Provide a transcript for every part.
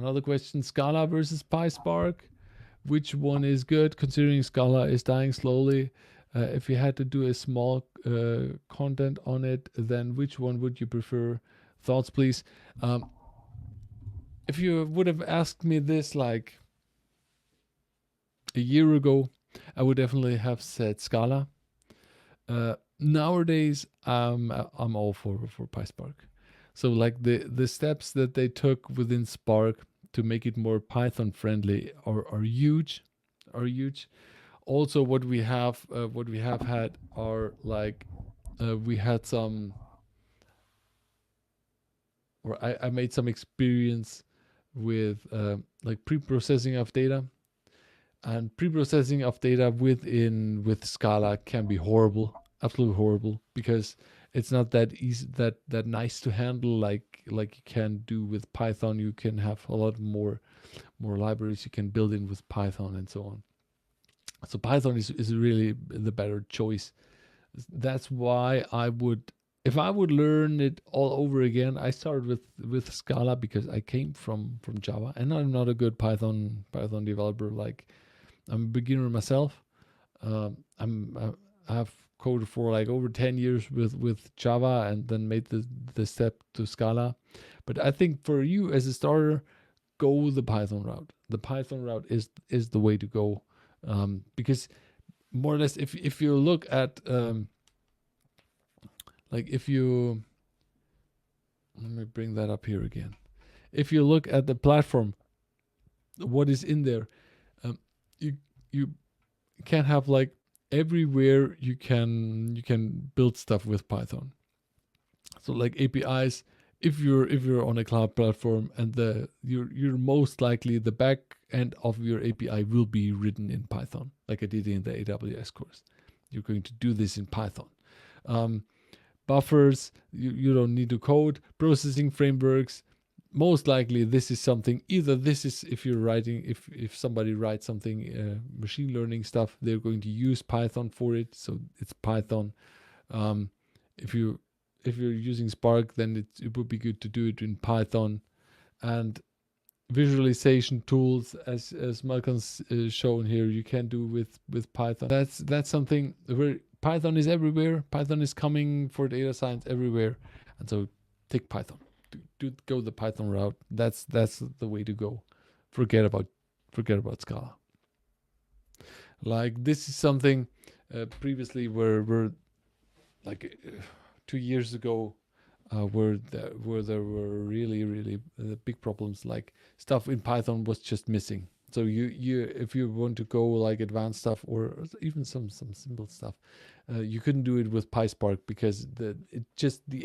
Another question, Scala versus PySpark. Which one is good, considering Scala is dying slowly? If you had to do a small content on it, then which one would you prefer? Thoughts, please. If you would have asked me this like a year ago, I would definitely have said Scala. Nowadays, I'm all for PySpark. So like the steps that they took within Spark to make it more Python friendly are huge, are huge. Also, what we have had are like we had some, or I made some experience with like pre-processing of data, and pre-processing of data with Scala can be horrible, absolutely horrible, because it's not that easy, that nice to handle like you can do with Python. You can have a lot more libraries you can build in with Python and so on. So Python is really the better choice. That's why I would, if I would learn it all over again, I started with Scala because I came from Java, and I'm not a good Python developer. Like, I'm a beginner myself. I have coded for like over 10 years with Java, and then made the step to Scala. But I think for you as a starter, go the Python route. The Python route is the way to go, because more or less, if you look at like if you, let me bring that up here again. If you look at the platform, what is in there, you can have like everywhere you can build stuff with Python. So like APIs, if you're on a cloud platform, and you're most likely the back end of your API will be written in Python, like I did in the AWS course. You're going to do this in Python. Buffers, you don't need to code. Processing frameworks, most likely this is something, either this is, if you're writing, if somebody writes something machine learning stuff, they're going to use Python for it, so it's Python. If you're using Spark, then it would be good to do it in Python. And visualization tools, as Malcolm's shown here, you can do with Python. That's something where Python is everywhere. Python is coming for data science everywhere, and so take Python. Do go the Python route. That's the way to go. Forget about Scala. Like, this is something previously where like 2 years ago, where there were really big problems. Like, stuff in Python was just missing. So you if you want to go like advanced stuff, or even some simple stuff, you couldn't do it with PySpark, because the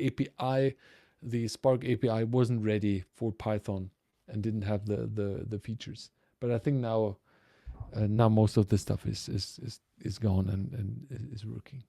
API, the Spark API wasn't ready for Python and didn't have the features. But I think now most of this stuff is gone and is working.